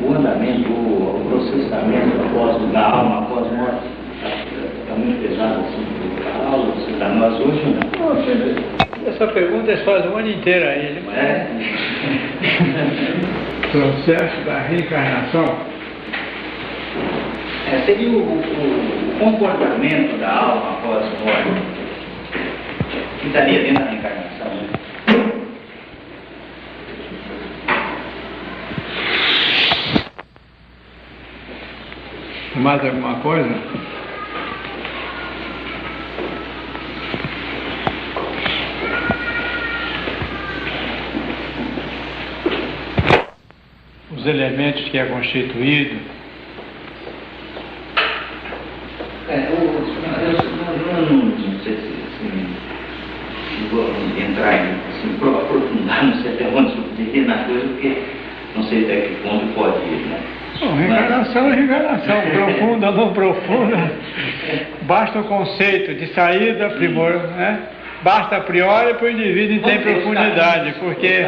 o andamento, o processamento da alma após a morte é muito pesado assim para nós hoje, não? Essa pergunta eles fazem o ano inteiro a ele, mas o processo da reencarnação seria o comportamento da alma após a morte que estaria dentro da reencarnação, né? Mais alguma coisa? Os elementos que é constituído. Eu não sei se vou entrar assim, aprofundar, não sei até onde subir na coisa, porque não sei até que ponto pode ir, né? Reencarnação é reencarnação, profunda, não profunda. Basta o conceito de saída, primor, né? Basta a priori para o indivíduo e tem profundidade, porque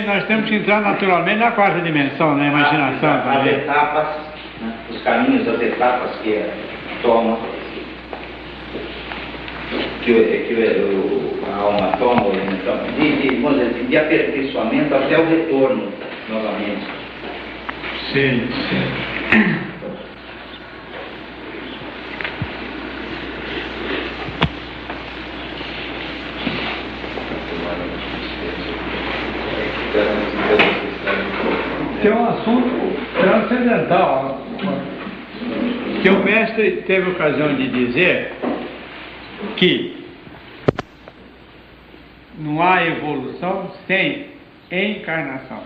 nós temos que entrar naturalmente na quarta dimensão, na imaginação também. As etapas, né? Os caminhos, as etapas que toma, a alma toma, então, de aperfeiçoamento até o retorno novamente. Sim, sim. Tem um assunto transcendental que o mestre teve ocasião de dizer que não há evolução sem encarnação.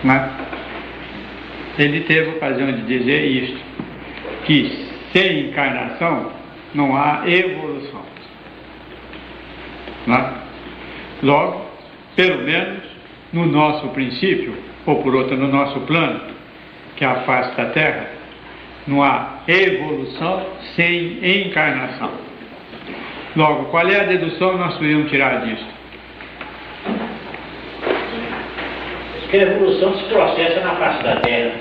Mas ele teve ocasião de dizer isto, que sem encarnação não há evolução. Né? Logo, pelo menos no nosso princípio, ou por outro, no nosso plano, que é a face da Terra, não há evolução sem encarnação. Logo, qual é a dedução que nós podemos tirar disso? Que a evolução se processa na face da Terra.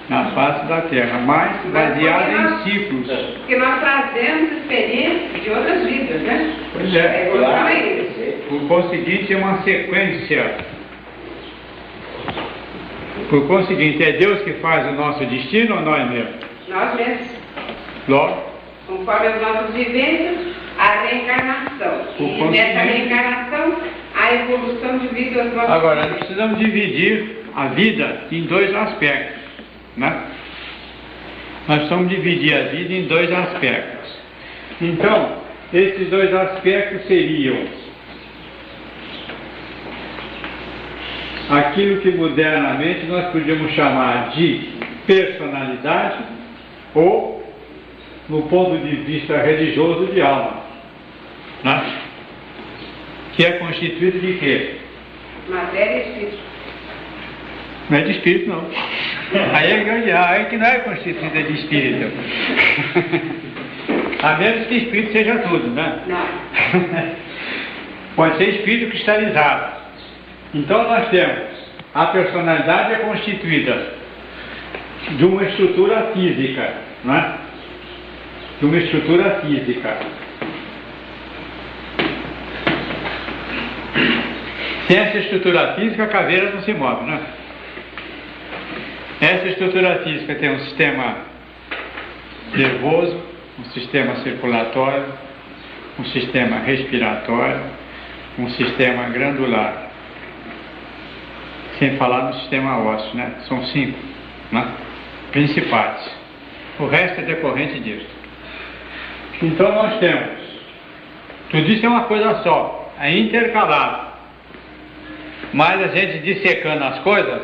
Na face da Terra, mas baseada em ciclos. Porque nós trazemos experiências de outras vidas, né? Pois é. A evolução é isso. Por conseguinte, é uma sequência. Por conseguinte, é Deus que faz o nosso destino ou nós mesmos? Nós mesmos. Logo, conforme as nossas vivências, a reencarnação. E nessa reencarnação, a evolução de vida das nossas agora, nós precisamos dividir a vida em dois aspectos, né? Nós precisamos dividir a vida em dois aspectos. Então, esses dois aspectos seriam aquilo que modernamente nós podíamos chamar de personalidade ou, no ponto de vista religioso, de alma, né? Que é constituído de quê? Matéria e espírito. Não é de espírito, não. Aí é grande, aí que não é constituída de espírito. A menos que espírito seja tudo, né? Não. Pode ser espírito cristalizado. Então nós temos, a personalidade é constituída de uma estrutura física, né? De uma estrutura física. Sem essa estrutura física, a caveira não se move, né? Essa estrutura física tem um sistema nervoso, um sistema circulatório, um sistema respiratório, um sistema glandular. Sem falar no sistema ósseo, né? São 5, né? Principais. O resto é decorrente disso. Então nós temos, tudo isso é uma coisa só, é intercalado. Mas a gente dissecando as coisas,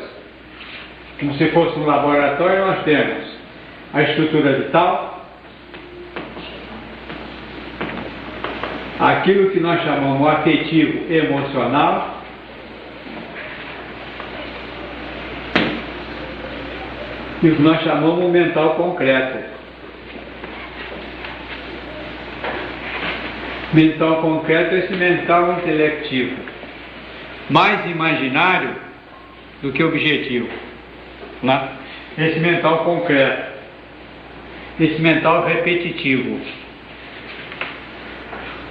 como se fosse um laboratório, nós temos a estrutura vital, aquilo que nós chamamos de afetivo emocional, e o que nós chamamos de mental concreto. Mental concreto é esse mental intelectivo. Mais imaginário do que objetivo, né? Esse mental concreto, esse mental repetitivo.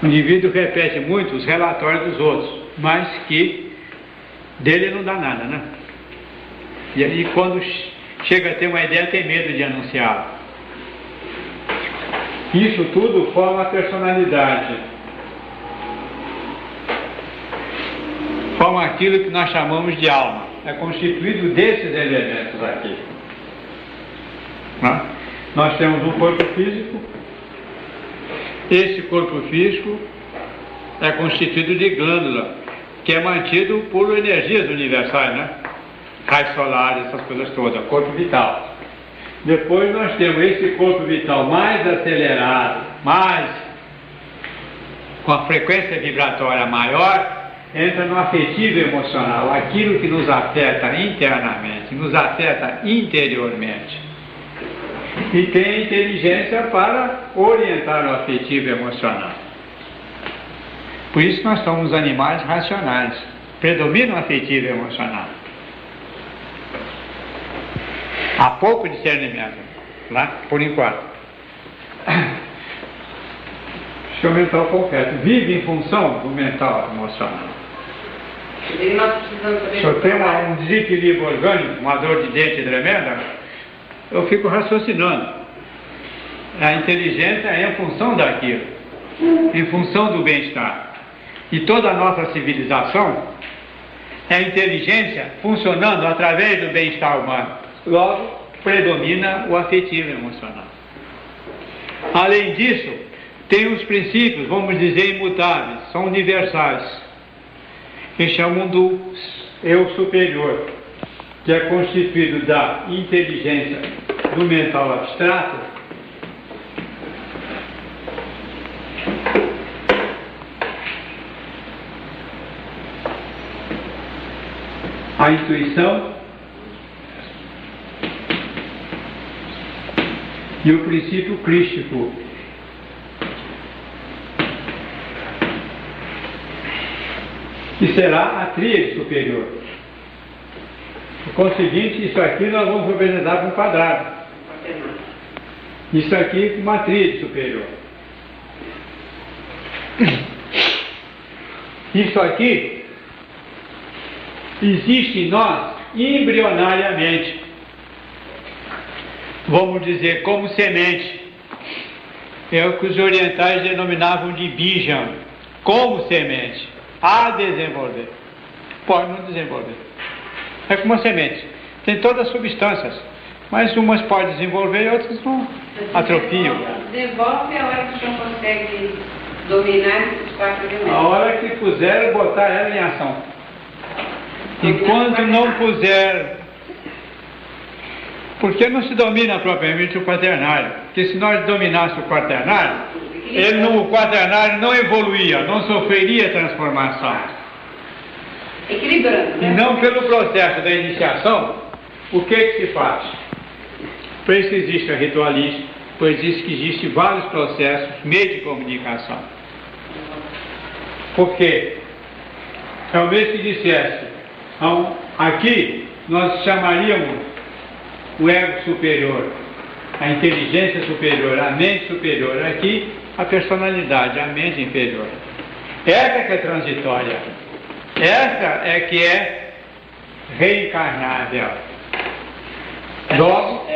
O indivíduo repete muito os relatórios dos outros, mas que dele não dá nada, né? E aí quando chega a ter uma ideia, tem medo de anunciá-la. Isso tudo forma a personalidade. Forma aquilo que nós chamamos de alma. É constituído desses elementos aqui. Né? Nós temos um corpo físico. Esse corpo físico é constituído de glândula, que é mantido por energias universais, né? Raios solares, essas coisas todas, corpo vital. Depois nós temos esse corpo vital mais acelerado, com a frequência vibratória maior, entra no afetivo emocional, aquilo que nos afeta internamente, nos afeta interiormente. E tem a inteligência para orientar o afetivo emocional. Por isso nós somos animais racionais. Predomina o afetivo emocional. Há pouco discernimento, lá, por enquanto. O mental concreto vive em função do mental emocional. Se eu tenho um desequilíbrio orgânico, uma dor de dente tremenda, eu fico raciocinando. A inteligência é em função daquilo, em função do bem-estar. E toda a nossa civilização é a inteligência funcionando através do bem-estar humano. Logo, predomina o afetivo emocional. Além disso, tem os princípios, vamos dizer, imutáveis, são universais, que chamam do eu superior, que é constituído da inteligência do mental abstrato, a intuição e o princípio crístico. Que será a tríade superior. Por conseguinte, isso aqui nós vamos organizar com um quadrado. Isso aqui com uma tríade superior. Isso aqui existe em nós embrionariamente. Vamos dizer, como semente. É o que os orientais denominavam de bijam, como semente. A desenvolver. Pode não desenvolver. É como uma semente. Tem todas as substâncias. Mas umas podem desenvolver e outras não atrofiam. Desenvolve a hora que o senhor consegue dominar esses 4 elementos. A hora que puser, botar ela em ação. Enquanto não puser. Porque não se domina propriamente o quaternário. Porque se nós dominássemos o quaternário, o quaternário não evoluía, não sofreria transformação. Equilibrando, né? E não pelo processo da iniciação, o que se faz? Por isso existe a ritualística, pois diz que existem vários processos, meios de comunicação. Por quê? É o mesmo que dissesse, então, aqui nós chamaríamos o ego superior, a inteligência superior, a mente superior, aqui a personalidade, a mente inferior. Essa que é transitória, essa é que é reencarnável. Logo,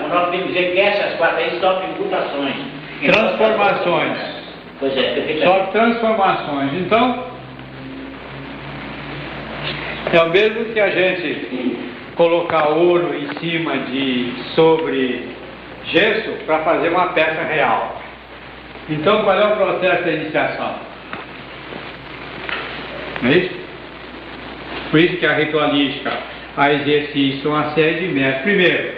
nós podemos dizer que essas 4 aí sofrem mutações. Transformações. Pois é, sofrem transformações. Então, é o mesmo que a gente colocar ouro em cima sobre gesso para fazer uma peça real. Então, qual é o processo da iniciação? Não é isso? Por isso que a ritualística, a exercício, uma série de métodos. Primeiro,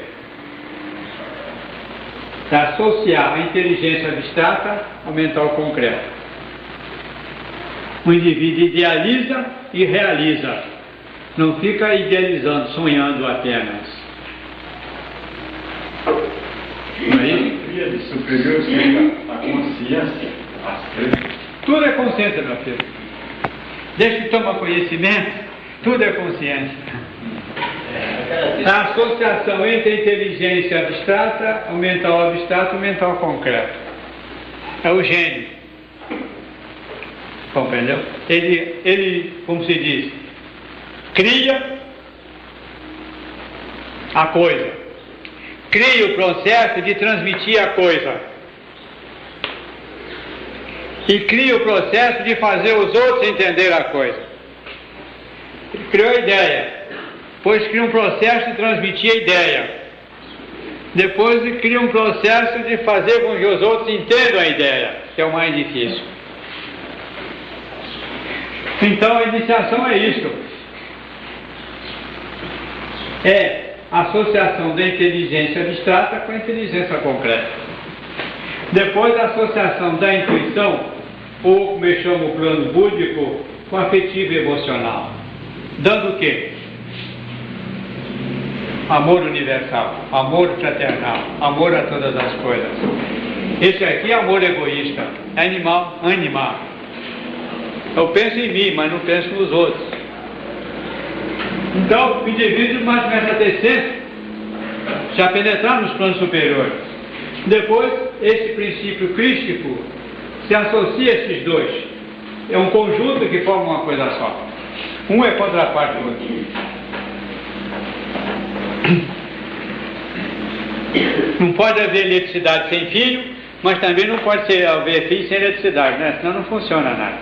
é associar a inteligência abstrata ao mental concreto. O indivíduo idealiza e realiza. Não fica idealizando, sonhando apenas. Não é isso? Tríade superior seria a consciência, Tudo é consciência, meu filho. Desde que toma conhecimento, tudo é consciência. A associação entre a inteligência abstrata, o mental abstrato e o mental concreto. É o gênio. Compreendeu? Ele, como se diz, cria a coisa. Cria o processo de transmitir a coisa. E cria o processo de fazer os outros entender a coisa. Ele criou a ideia. Depois cria um processo de transmitir a ideia. Depois cria um processo de fazer com que os outros entendam a ideia, que é o mais difícil. Então a iniciação é isso. É a associação da inteligência abstrata com a inteligência concreta. Depois a associação da intuição, ou como eu chamo o plano búdico, com afetivo e emocional. Dando o quê? Amor universal, amor fraternal, amor a todas as coisas. Esse aqui é amor egoísta, é animal. Eu penso em mim, mas não penso nos outros. Então, o indivíduo mais começa a ter senso, já penetrar nos planos superiores. Depois, esse princípio crístico se associa a esses dois. É um conjunto que forma uma coisa só. Um é contraparte do outro. Não pode haver eletricidade sem fio, mas também não pode haver fio sem eletricidade, né? Senão não funciona nada.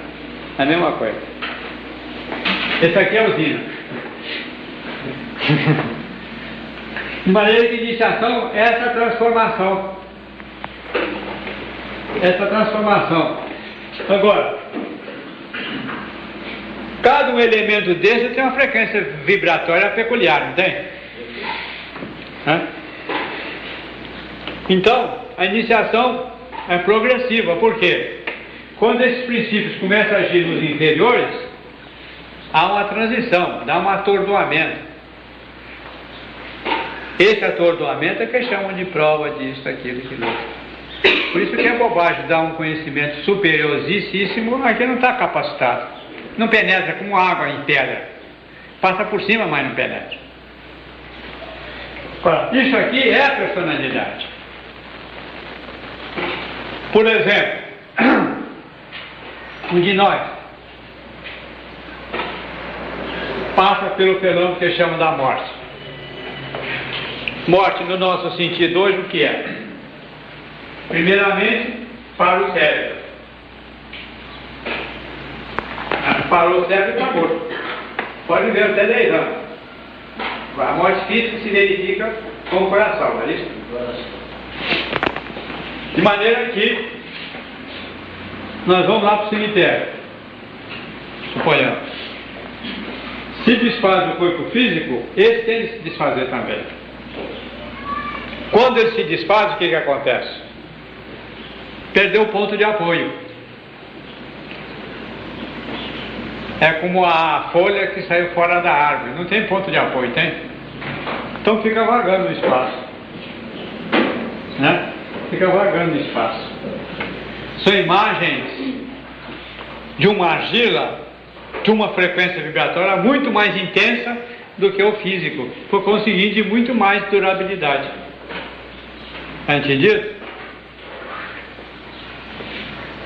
É a mesma coisa. Esse aqui é a usina. De maneira que iniciação é essa transformação. Agora, cada um elemento desse tem uma frequência vibratória peculiar, não tem? Então, a iniciação é progressiva. Por quê? Quando esses princípios começam a agir nos inferiores, há uma transição, dá um atordoamento. Esse atordoamento é que chamam de prova disso, aquilo, aquilo. Por isso que é bobagem dar um conhecimento superiorosíssimo a quem não está capacitado. Não penetra como água em pedra. Passa por cima, mas não penetra. Isso aqui é a personalidade. Por exemplo, um de nós passa pelo fenômeno que chamam da morte. Morte, no nosso sentido hoje, o que é? Primeiramente, para o cérebro. Parou o cérebro e está morto. Pode ver até 10 anos. A morte física se verifica com o coração, não é isso? De maneira que nós vamos lá para o cemitério. Suponhamos. Se desfaz o corpo físico, esse tem de se desfazer também. Quando ele se desfaz, o que acontece? Perdeu o ponto de apoio. É como a folha que saiu fora da árvore. Não tem ponto de apoio, tem? Então fica vagando no espaço. Né? Fica vagando no espaço. São imagens de uma argila de uma frequência vibratória muito mais intensa do que o físico, por conseguinte, de muito mais durabilidade. Está entendido?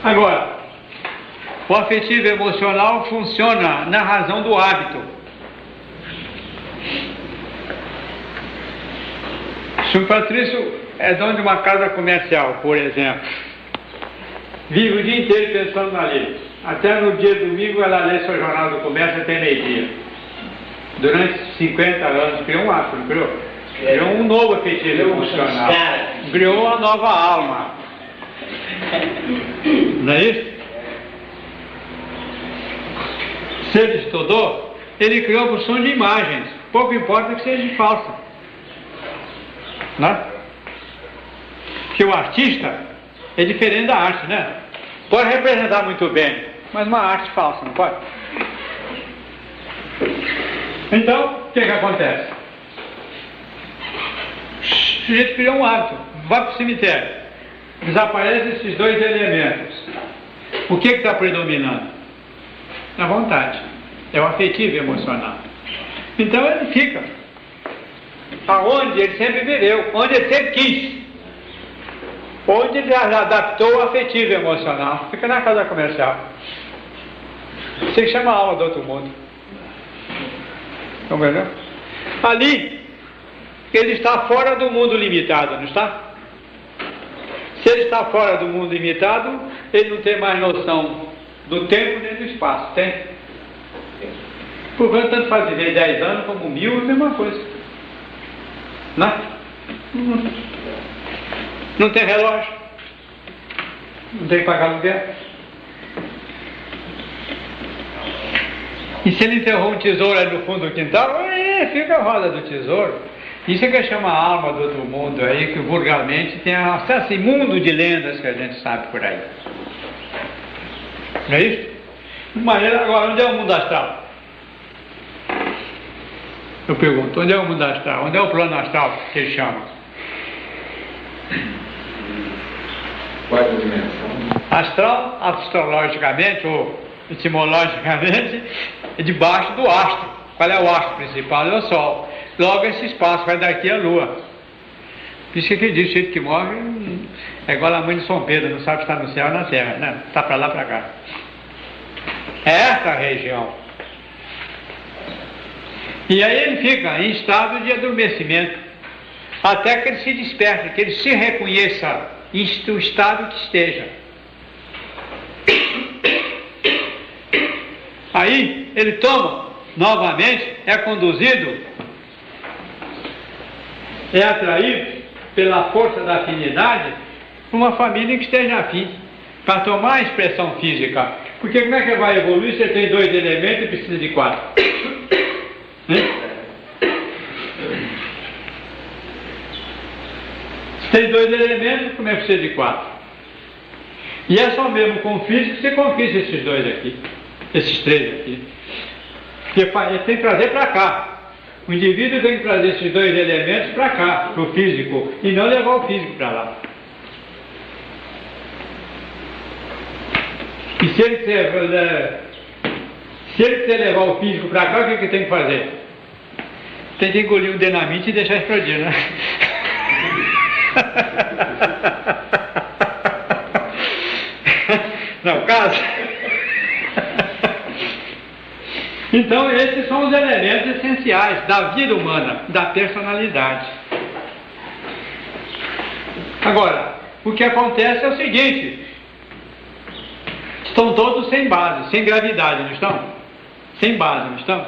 Agora, o afetivo emocional funciona na razão do hábito. Se o Patrício é dono de uma casa comercial, por exemplo, vive o dia inteiro pensando na lei. Até no dia domingo ela lê seu jornal do comércio até meio-dia. Durante 50 anos criou um hábito, não criou? Criou um novo afetivo emocional. Criou uma nova alma. Não é isso? Se ele estudou, ele criou por som de imagens. Pouco importa que seja falsa. Né? Que o artista é diferente da arte, né? Pode representar muito bem, mas uma arte falsa, não pode? Então, o que acontece? O sujeito criou um hábito, vai para o cemitério, desaparecem esses dois elementos. O que está predominando? A vontade, é o afetivo e emocional. Então ele fica. aonde ele sempre viveu, onde ele sempre quis, onde ele adaptou o afetivo e emocional. Fica na casa comercial. Você chama a alma do outro mundo. Estão vendo? Ali, ele está fora do mundo limitado, não está? Se ele está fora do mundo limitado, ele não tem mais noção do tempo nem do espaço, tem? Portanto, tanto faz viver 10 anos como 1000, é a mesma coisa. Não? Não tem relógio, não tem que pagar aluguel. E se ele enterrou um tesouro ali no fundo do quintal, fica a roda do tesouro. Isso é que chama a alma do outro mundo aí, que vulgarmente tem esse mundo de lendas que a gente sabe por aí. Não é isso? Mas agora, onde é o mundo astral? Eu pergunto, onde é o mundo astral? Onde é o plano astral que ele chama? Quarta dimensão. Astral, astrologicamente ou etimologicamente, é debaixo do astro. Qual é o astro principal? É o Sol. Logo esse espaço vai daqui à Lua. Por isso que ele diz, o jeito que morre é igual a mãe de São Pedro, não sabe se está no céu ou na terra, né? Está para lá, para cá. É essa a região. E aí ele fica em estado de adormecimento, até que ele se desperte, que ele se reconheça no estado que esteja. Aí ele toma novamente, é conduzido, é atraído pela força da afinidade para uma família que esteja afim, para tomar a expressão física. Porque como é que vai evoluir se ele tem 2 elementos e precisa de 4? Se tem 2 elementos, como é que precisa de 4? E é só mesmo com o físico que você conquista esses 2 aqui, esses 3 aqui. Porque ele tem que trazer para cá. O indivíduo tem que trazer esses 2 elementos para cá, para o físico, e não levar o físico para lá. E se ele quiser levar o físico para cá, o que ele tem que fazer? Tem que engolir um dinamite e deixar explodir, né? Não é o caso? Então, esses são os elementos essenciais da vida humana, da personalidade. Agora, o que acontece é o seguinte: estão todos sem base, sem gravidade, não estão? Sem base, não estão?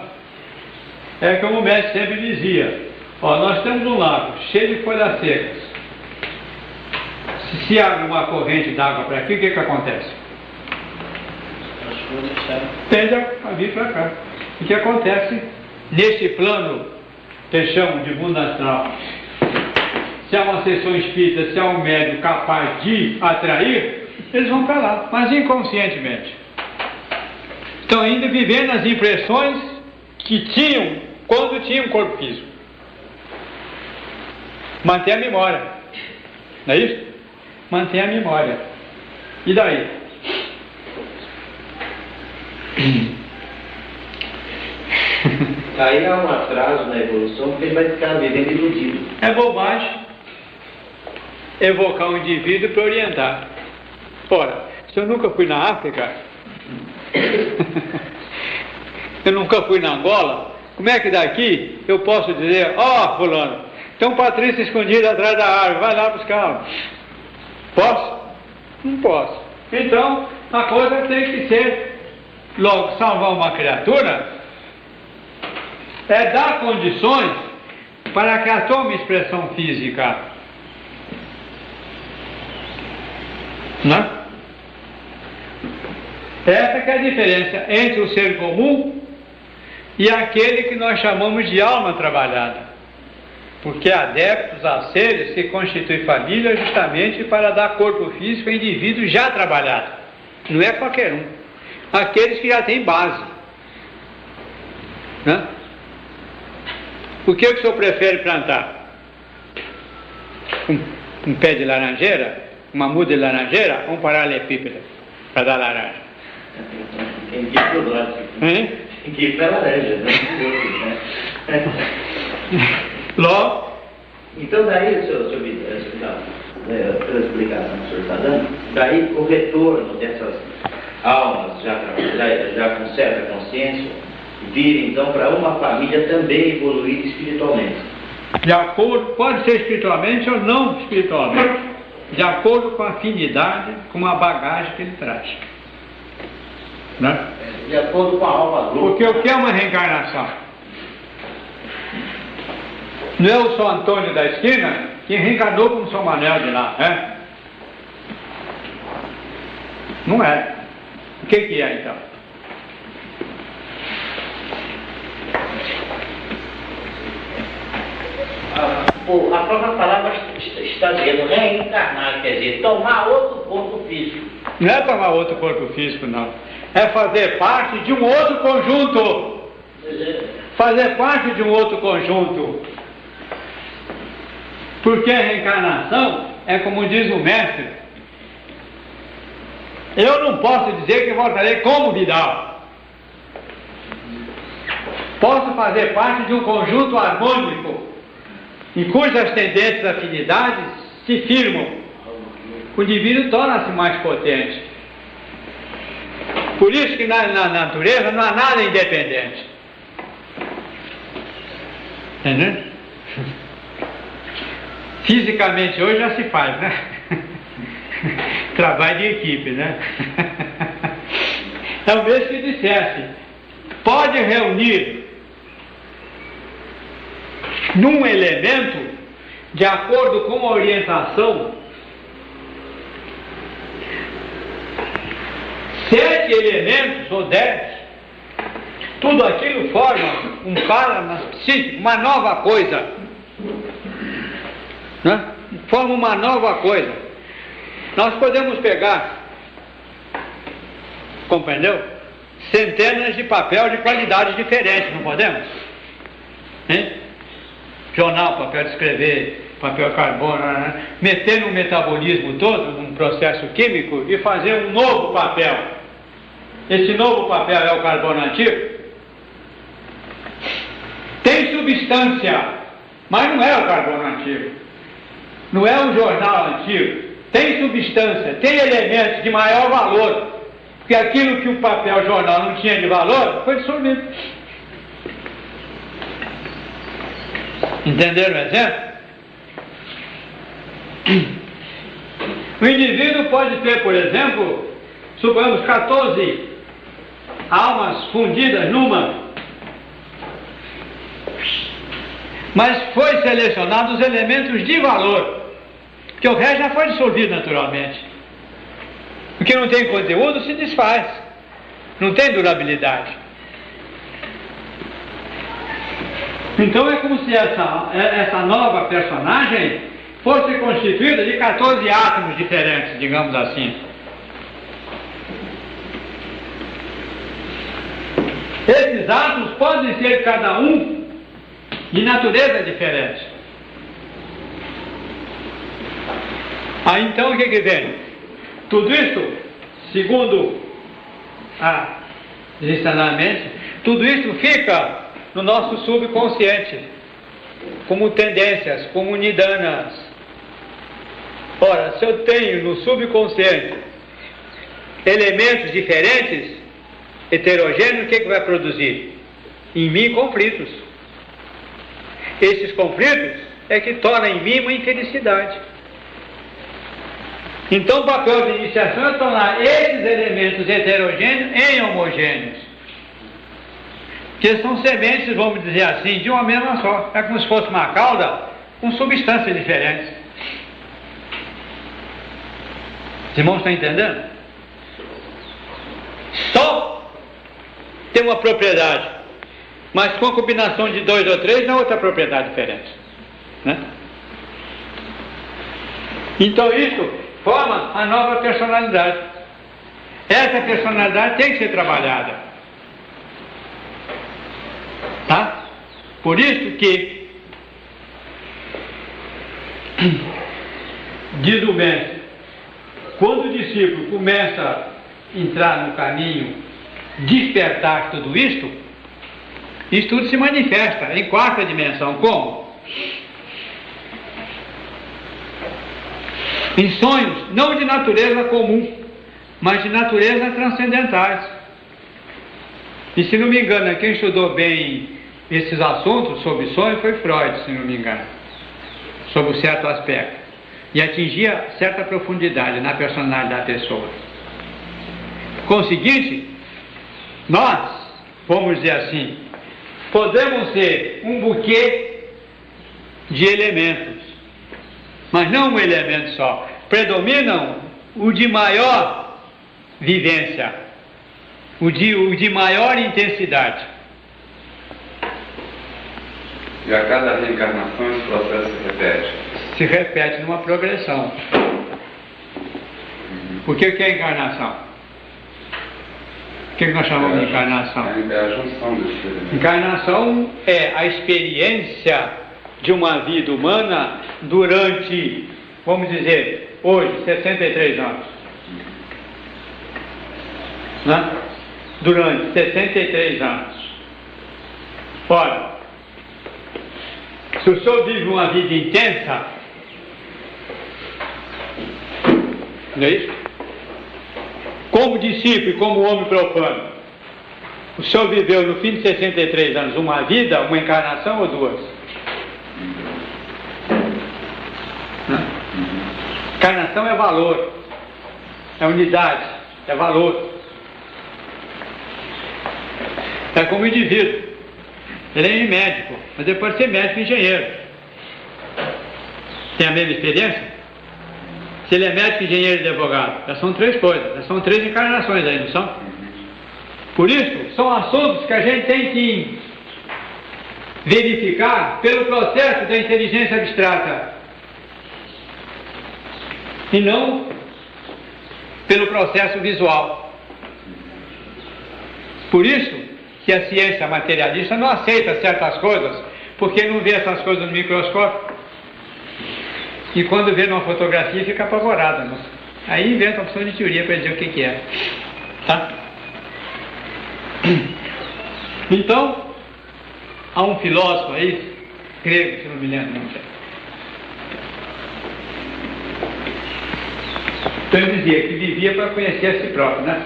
É como o mestre sempre dizia: ó, nós temos um lago cheio de folhas secas. Se abre uma corrente d'água para aqui, o que acontece? Tende a vir para cá. O que acontece nesse plano que eles chamam de mundo astral? Se há uma sessão espírita, se há um médium capaz de atrair, eles vão para lá, mas inconscientemente. Estão ainda vivendo as impressões que tinham quando tinham corpo físico. Mantém a memória. Não é isso? Mantém a memória. E daí? Aí há um atraso na evolução, porque ele vai ficar vivendo iludido. É bobagem evocar um indivíduo para orientar. Ora, se eu nunca fui na África, eu nunca fui na Angola, como é que daqui eu posso dizer: ó, fulano, tem um Patrício escondido atrás da árvore, vai lá buscá-lo? Posso? Não posso. Então, a coisa tem que ser, logo, salvar uma criatura é dar condições para que ela tome expressão física. Não? Essa que é a diferença entre o ser comum e aquele que nós chamamos de alma trabalhada. Porque adeptos a seres que constituem família justamente para dar corpo físico a indivíduo já trabalhado. Não é qualquer um. Aqueles que já têm base. Né? O que o senhor prefere plantar? Um pé de laranjeira? Uma muda de laranjeira? Ou um paralelepípedo para dar laranja? Tem que ir para o lado. Tem que ir para a laranja, né? Logo, Então daí, senhor pela explicação que o senhor está dando, daí o retorno dessas almas já com certa consciência, vir então para uma família também evoluir espiritualmente. De acordo, pode ser espiritualmente ou não espiritualmente, de acordo com a afinidade, com a bagagem que ele traz. Né? De acordo com a alma dupla. Porque o que é uma reencarnação? Não é o São Antônio da esquina que reencarnou como São Manuel de lá, né? Não é. O que é então? A própria palavra está dizendo reencarnar, quer dizer, tomar outro corpo físico. Não é tomar outro corpo físico, não. É fazer parte de um outro conjunto. Fazer parte de um outro conjunto. Porque a reencarnação é como diz o mestre. Eu não posso dizer que voltarei como Vidal. Posso fazer parte de um conjunto harmônico, em cujas tendências e afinidades se firmam. O indivíduo torna-se mais potente. Por isso que na natureza não há nada independente. Entendeu? Fisicamente hoje já se faz, né? Trabalho de equipe, né? É o mesmo que dissesse, pode reunir num elemento, de acordo com a orientação, 7 elementos ou 10, tudo aquilo forma um psíquico, uma nova coisa, né? Forma uma nova coisa. Nós podemos pegar, compreendeu? Centenas de papel de qualidades diferentes, não podemos? Hein? Jornal, papel de escrever, papel carbono, né? Meter no metabolismo todo, num processo químico, e fazer um novo papel. Esse novo papel é o carbono antigo? Tem substância, mas não é o carbono antigo. Não é o jornal antigo. Tem substância, tem elementos de maior valor. Porque aquilo que o papel jornal não tinha de valor, foi dissolvido. Entenderam o exemplo? O indivíduo pode ter, por exemplo, suponhamos 14 almas fundidas numa, mas foi selecionado os elementos de valor, porque o resto já foi dissolvido naturalmente. O que não tem conteúdo se desfaz, não tem durabilidade. Então é como se essa nova personagem fosse constituída de 14 átomos diferentes, digamos assim. Esses átomos podem ser cada um de natureza diferente. Aí então o que vem? Tudo isso, segundo os ensinamentos, tudo isso fica no nosso subconsciente, como tendências, como nidanas. Ora, se eu tenho no subconsciente elementos diferentes, heterogêneos, o que vai produzir? Em mim, conflitos. Esses conflitos é que tornam em mim uma infelicidade. Então o papel de iniciação é tornar esses elementos heterogêneos em homogêneos. Que são sementes, vamos dizer assim, de uma mesma só. É como se fosse uma cauda com substâncias diferentes. Os irmãos estão entendendo? Só tem uma propriedade, mas com a combinação de 2 ou 3 é outra propriedade diferente, né? Então isso forma a nova personalidade. Essa personalidade tem que ser trabalhada, tá? Por isso que diz o mestre, quando o discípulo começa a entrar no caminho, despertar tudo isto, isso tudo se manifesta em 4ª dimensão. Como? em sonhos não de natureza comum, mas de natureza transcendentais. E se não me engano, quem estudou bem esses assuntos sobre sonho foi Freud, se não me engano, sobre um certo aspecto, e atingia certa profundidade na personalidade da pessoa. Conseguinte, nós, vamos dizer assim, podemos ser um buquê de elementos, mas não um elemento só. Predominam o de maior vivência, o de maior intensidade. E a cada reencarnação esse processo se repete? Se repete numa progressão. O que é encarnação? O que nós chamamos de encarnação? É a junção desses elementos. Encarnação é a experiência de uma vida humana durante, vamos dizer, hoje, 63 anos. Né? Durante 63 anos. Ora, se o senhor vive uma vida intensa, não é isso? Como discípulo e como homem profano, o senhor viveu no fim de 63 anos uma vida, uma encarnação ou duas? Encarnação é valor, é unidade, é valor. É como indivíduo. Ele é médico, mas depois de ser médico e engenheiro. Tem a mesma experiência? Se ele é médico, engenheiro e advogado, já são três coisas, já são três encarnações aí, não são? Por isso, são assuntos que a gente tem que verificar pelo processo da inteligência abstrata e não pelo processo visual. Por isso que a ciência materialista não aceita certas coisas, porque não vê essas coisas no microscópio. E quando vê numa fotografia fica apavorada. Né? Aí inventa a opção de teoria para dizer o que é. Tá? Então, há um filósofo aí, grego, se não me lembro, não sei. Então ele dizia que vivia para conhecer a si próprio, né?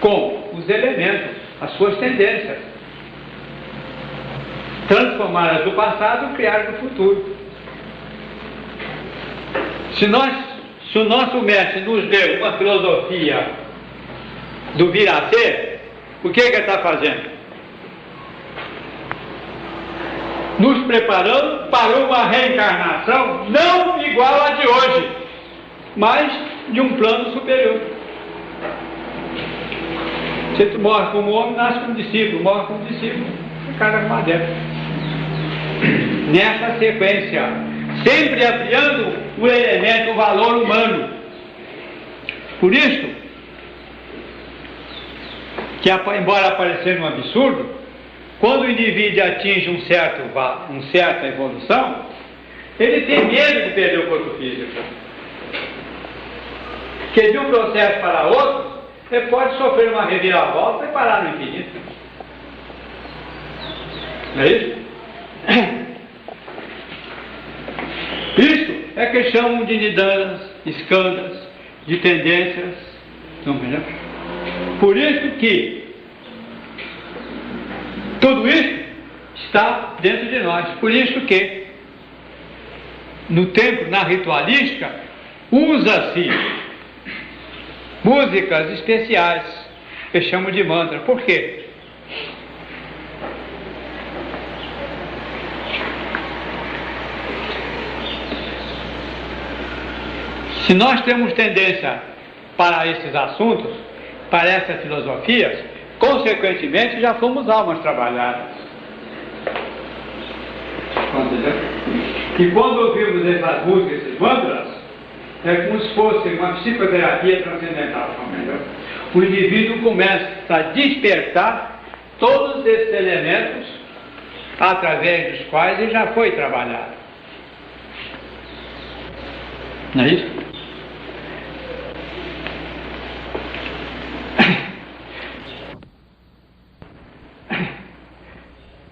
Com os elementos, as suas tendências. Transformar-as do passado e criar do futuro. Se o nosso mestre nos deu uma filosofia do vir a ser, o que ele está fazendo? Nos preparando para uma reencarnação não igual à de hoje, mas de um plano superior. Se tu morre como homem, nasce como discípulo, morre como discípulo, encarna como adepto. Nessa sequência, sempre ampliando o elemento, o valor humano. Por isso, que embora parecendo um absurdo, quando o indivíduo atinge uma certa evolução, ele tem medo de perder o corpo físico. Porque de um processo para outro, ele pode sofrer uma reviravolta e parar no infinito. Não é isso? Isso é que chamam de nidanas, escandas, de tendências. Não entendeu? Por isso que tudo isso está dentro de nós. Por isso que no tempo, na ritualística, usa-se músicas especiais, que chamam de mantra. Por quê? Se nós temos tendência para esses assuntos, para essas filosofias, consequentemente já fomos almas trabalhadas. E quando ouvimos essas músicas, esses mantras, é como se fosse uma psicoterapia transcendental. O indivíduo começa a despertar todos esses elementos através dos quais ele já foi trabalhado. Não é isso?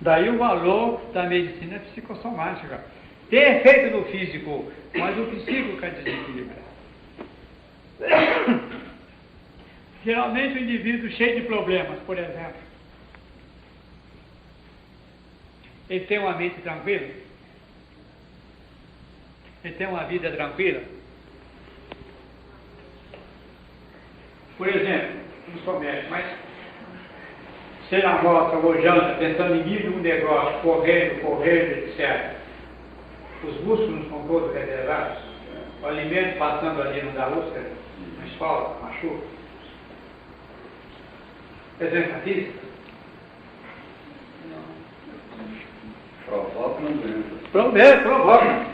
Daí o valor da medicina psicossomática. tem efeito no físico, mas o psíquico quer desequilibrar. Geralmente o indivíduo cheio de problemas, por exemplo, ele tem uma mente tranquila? Ele tem uma vida tranquila? Por exemplo, nos comércios, mas você almoça ou janta pensando em mil negócio, correndo, etc. Os músculos estão todos reservados, o alimento passando ali não dá úlcera, não esfola, machuca. Presença física? Provoca não doença. Provoca.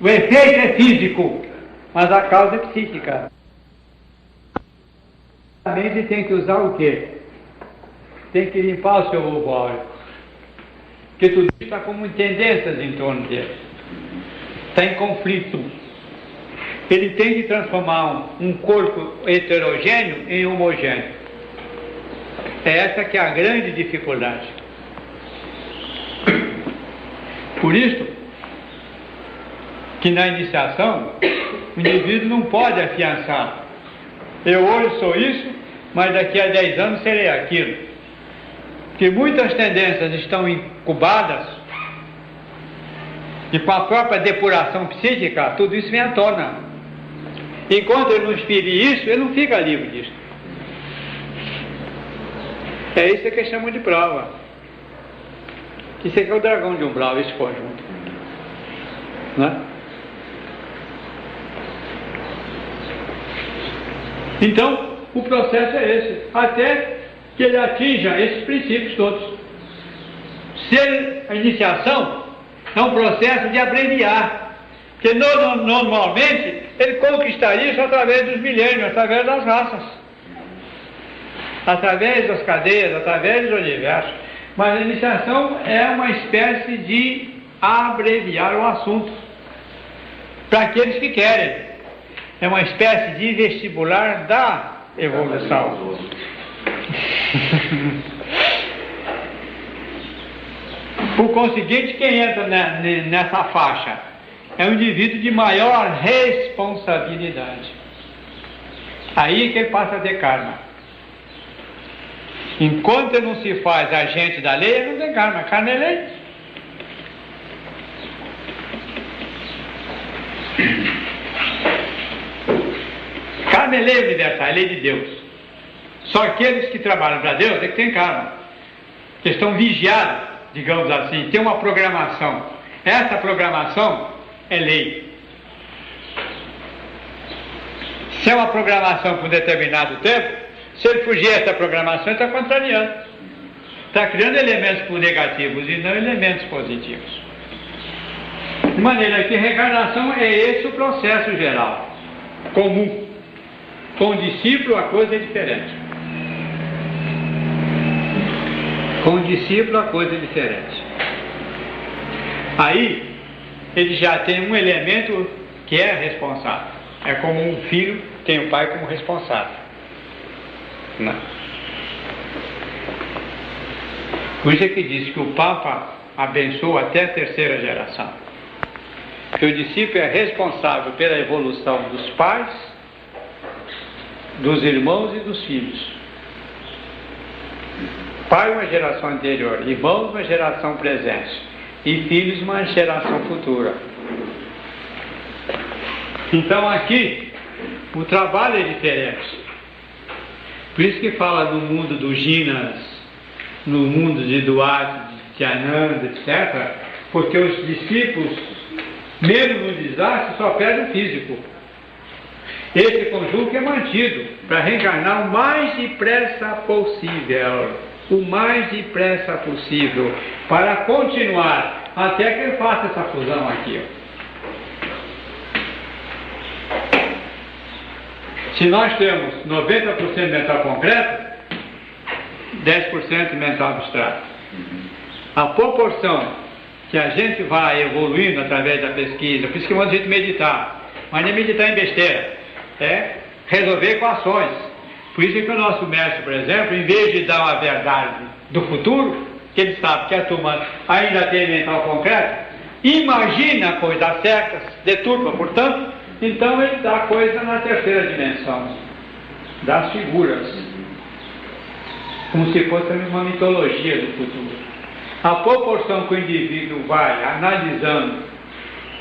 O efeito é físico, mas a causa é psíquica. A mente tem que usar o quê? Tem que limpar o seu lobo áurico. Porque tudo isso está como tendências em torno dele. Está em conflito. Ele tem que transformar um corpo heterogêneo em homogêneo. É essa que é a grande dificuldade. Por isso que na iniciação o indivíduo não pode afiançar. Eu hoje sou isso, mas daqui a 10 anos serei aquilo. Porque muitas tendências estão incubadas e com a própria depuração psíquica, tudo isso vem à tona. Enquanto ele não expire isso, ele não fica livre disso. É isso que chamam de prova. Isso aqui é o dragão de umbral, esse conjunto. Né? Então, o processo é esse, até que ele atinja esses princípios todos. A iniciação é um processo de abreviar, porque normalmente ele conquistaria isso através dos milênios, através das raças, através das cadeias, através do universo. Mas a iniciação é uma espécie de abreviar o assunto para aqueles que querem. É uma espécie de vestibular da evolução. Por conseguinte, quem entra nessa faixa é um indivíduo de maior responsabilidade. Aí é que ele passa a ter karma. Enquanto ele não se faz agente da lei, ele não tem karma. Karma é lei. Karma é lei universal, é lei de Deus. Só aqueles que trabalham para Deus é que tem karma. Que estão vigiados, digamos assim, tem uma programação. Essa programação é lei. Se é uma programação por um determinado tempo, se ele fugir dessa programação, ele está contrariando. Está criando elementos negativos e não elementos positivos. De maneira que a reencarnação é esse o processo geral, comum. Com o discípulo a coisa é diferente. Com o discípulo a coisa é diferente. Aí, ele já tem um elemento que é responsável. É como um filho tem o pai como responsável. Não. Por isso é que diz que o Papa abençoa até a terceira geração. Que o discípulo é responsável pela evolução dos pais, dos irmãos e dos filhos. Pai uma geração anterior, irmãos uma geração presente e filhos uma geração futura. Então aqui o trabalho é diferente. Por isso que fala no mundo do Ginas, no mundo de Duarte, de Ananda, etc. Porque os discípulos, mesmo no desastre, só perdem o físico. Esse conjunto é mantido para reencarnar o mais depressa possível. O mais depressa possível. Para continuar até que ele faça essa fusão aqui. Se nós temos 90% mental concreto, 10% mental abstrato. A proporção que a gente vai evoluindo através da pesquisa, por isso que manda a gente meditar, mas não é meditar em besteira, é resolver equações. Por isso que o nosso mestre, por exemplo, em vez de dar uma verdade do futuro, que ele sabe que a turma ainda tem mental concreto, imagina coisas certas, deturpa, portanto, então ele dá coisa na terceira dimensão, das figuras, como se fosse uma mitologia do futuro. A proporção que o indivíduo vai analisando,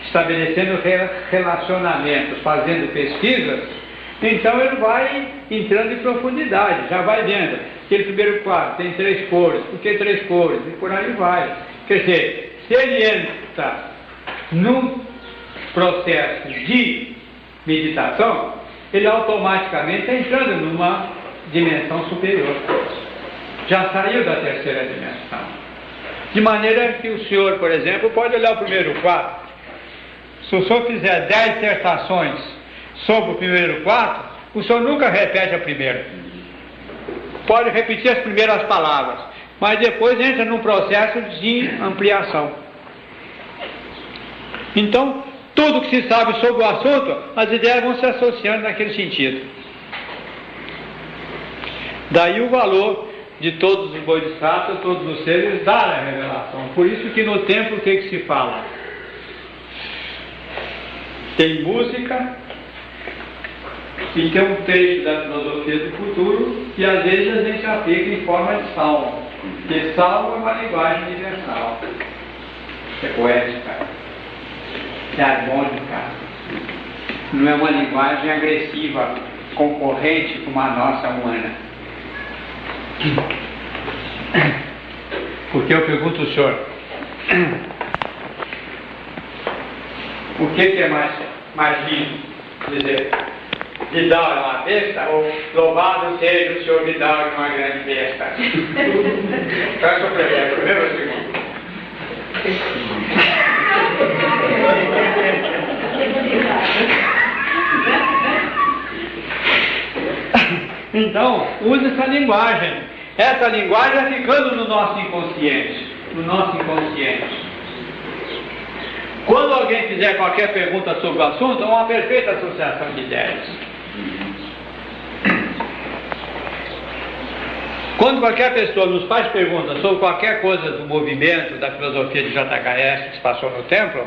estabelecendo relacionamentos, fazendo pesquisas, então ele vai entrando em profundidade, já vai vendo. Aquele primeiro quadro tem 3 cores, por que 3 cores? E por aí vai. Quer dizer, se ele entra num processo de meditação, ele automaticamente está entrando numa dimensão superior. Já saiu da terceira dimensão. De maneira que o senhor, por exemplo, pode olhar o primeiro quadro. Se o senhor fizer 10 dissertações sobre o primeiro quadro, o senhor nunca repete a primeira. Pode repetir as primeiras palavras, mas depois entra num processo de ampliação. Então, tudo que se sabe sobre o assunto, as ideias vão se associando naquele sentido. Daí o valor de todos os bodhisattvas, todos os seres, dar a revelação. Por isso que no templo o que se fala? Tem música e tem um trecho da filosofia do futuro que às vezes a gente aplica em forma de salmo. Porque salmo é uma linguagem universal. É poética, é harmônica. Não é uma linguagem agressiva, concorrente com a nossa humana. Porque eu pergunto ao senhor, o que é mais lindo? Dizer, Vidal é uma besta, ou louvado seja o senhor Vidal é uma grande besta? Qual é o seu prefere, primeiro ou segundo? Então, use essa linguagem. Essa linguagem vai ficando no nosso inconsciente. No nosso inconsciente. Quando alguém fizer qualquer pergunta sobre o assunto, é uma perfeita associação de ideias. Quando qualquer pessoa nos faz perguntas sobre qualquer coisa do movimento, da filosofia de JHS que se passou no templo,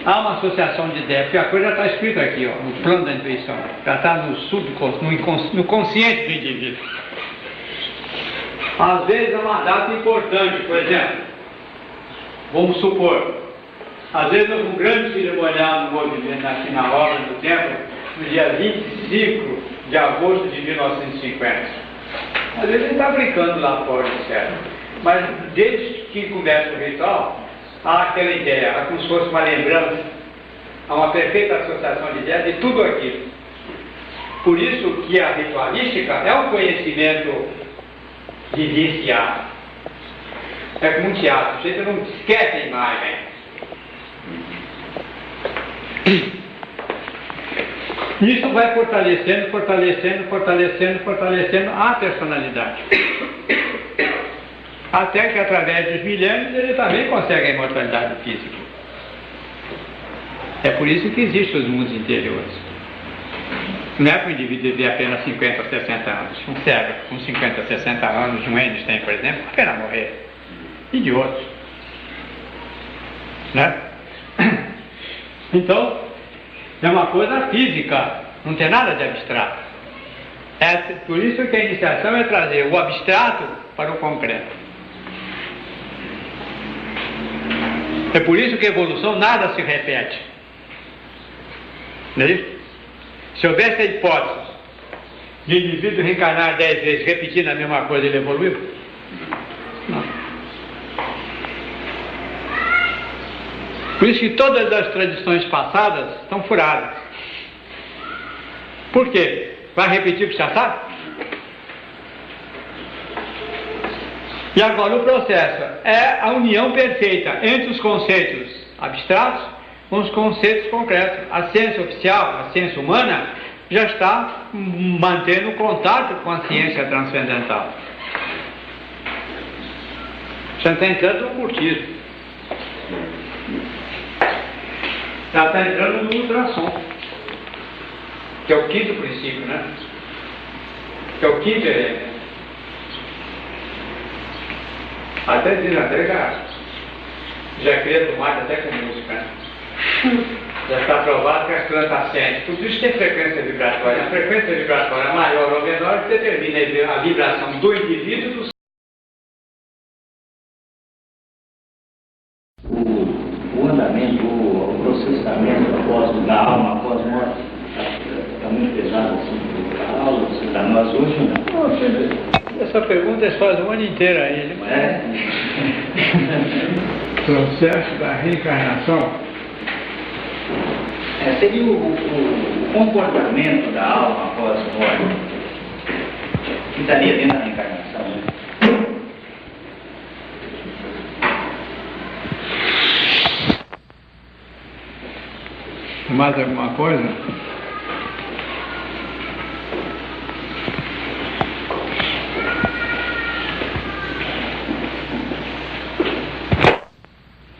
há uma associação de ideias, porque a coisa já está escrita aqui, ó, no plano da intuição, já está no consciente do indivíduo. Às vezes é uma data importante, por exemplo, vamos supor, às vezes houve um grande cerimonial no movimento aqui na obra do templo, no dia 25 de agosto de 1950. Às vezes ele está brincando lá fora, etc. Mas desde que começa o ritual, há aquela ideia, é como se fosse uma lembrança, há uma perfeita associação de ideias de tudo aquilo. Por isso que a ritualística é um conhecimento vivenciado. É como um teatro, você não esquece a imagem. Isso vai fortalecendo a personalidade. Até que através dos milênios ele também consegue a imortalidade física. É por isso que existem os mundos interiores. Não é para o indivíduo viver apenas 50 ou 60 anos. Um cego com 50, 60 anos, um Einstein, por exemplo, apenas morrer. E de outros. Né? Então, é uma coisa física, não tem nada de abstrato. É por isso que a iniciação é trazer o abstrato para o concreto. É por isso que a evolução nada se repete. Não é isso? Se houvesse a hipótese de indivíduo reencarnar 10 vezes, repetindo a mesma coisa, ele evoluiu? Não. Por isso que todas as tradições passadas estão furadas. Por quê? Vai repetir o que já sabe? E agora o processo é a união perfeita entre os conceitos abstratos com os conceitos concretos. A ciência oficial, a ciência humana, já está mantendo contato com a ciência transcendental. Já está entrando no cultismo. Já está entrando no ultrassom, que é o quinto princípio, né? Que é o quinto elemento. Até diz André já cria tomate até com música, né? Já está provado que as plantas sentem. Tudo isso tem frequência vibratória. A frequência vibratória maior ou menor determina a vibração do indivíduo e do o andamento, o processamento da alma após a morte é muito pesado assim para aula, para nós hoje não. Essa pergunta eles fazem o ano inteiro a ele, mas processo da reencarnação seria o comportamento da alma após a morte que estaria dentro da reencarnação, né? Mais alguma coisa?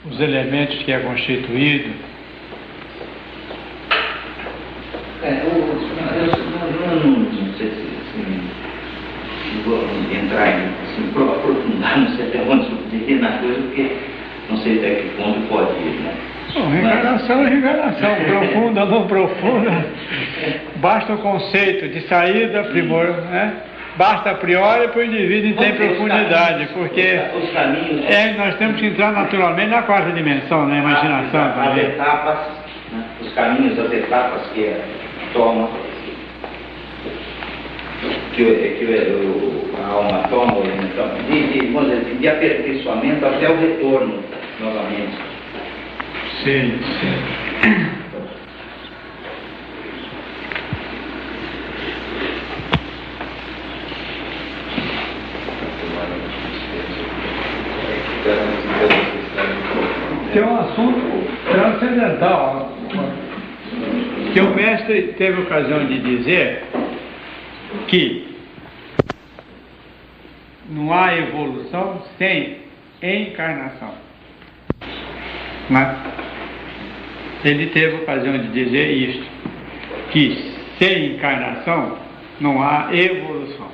Os elementos que é constituído. Eu não sei se vou entrar assim, aprofundar, não sei até onde subir na coisa, porque não sei até que ponto pode ir, né? Reencarnação é reencarnação, profunda ou não profunda, basta o conceito de saída, primor, né? Basta a priori para o indivíduo não tem profundidade, porque nós temos que entrar naturalmente na quarta dimensão, na imaginação as também. etapas, né? Os caminhos, as etapas que toma, a alma toma, então, de aperfeiçoamento até o retorno novamente. Sim, sim. Tem um assunto transcendental que o mestre teve ocasião de dizer que não há evolução sem encarnação. Mas ele teve ocasião de dizer isto, que sem encarnação não há evolução.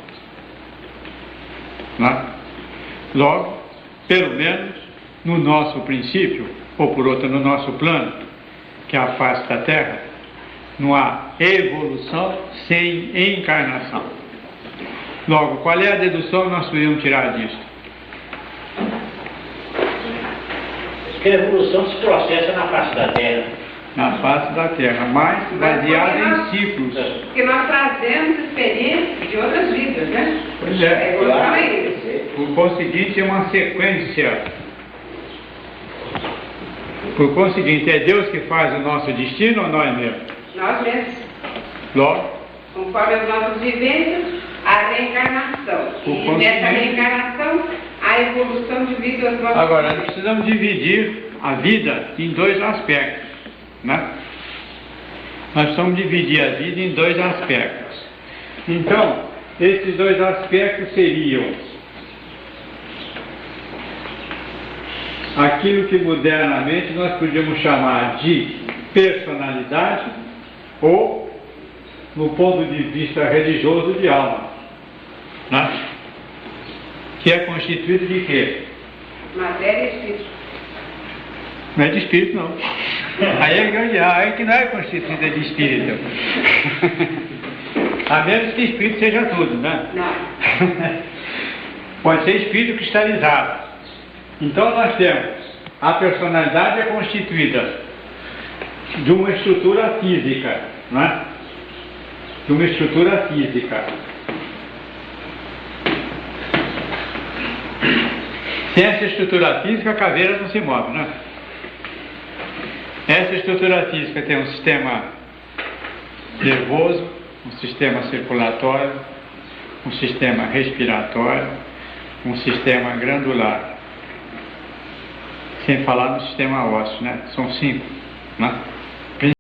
Né? Logo, pelo menos no nosso princípio, ou por outro, no nosso plano, que é a face da Terra, não há evolução sem encarnação. Logo, qual é a dedução que nós podemos tirar disso? Que a evolução se processa na face da Terra. Na face da Terra, mas baseada em ciclos. Porque nós trazemos experiências de outras vidas, né? Pois é. Evolução é isso. Por conseguinte, é uma sequência. Por conseguinte, é Deus que faz o nosso destino ou nós mesmos? Nós mesmos. Logo, conforme os nossos vivências, a reencarnação. E nessa reencarnação, a evolução de vida das nossas agora, nós precisamos dividir a vida em dois aspectos, né? Nós precisamos dividir a vida em dois aspectos. Então, esses dois aspectos seriam aquilo que modernamente nós podíamos chamar de personalidade ou, no ponto de vista religioso, de alma, né? Que é constituído de quê? matéria e espírito. Não é de espírito, não. Aí é grande, aí que não é constituída de espírito. A menos que espírito seja tudo, né? Não. Pode ser espírito cristalizado. Então nós temos, a personalidade é constituída de uma estrutura física, né? De uma estrutura física. Sem essa estrutura física, a caveira não se move, né? Essa estrutura física tem um sistema nervoso, um sistema circulatório, um sistema respiratório, um sistema glandular. Sem falar no sistema ósseo, né? São 5, né?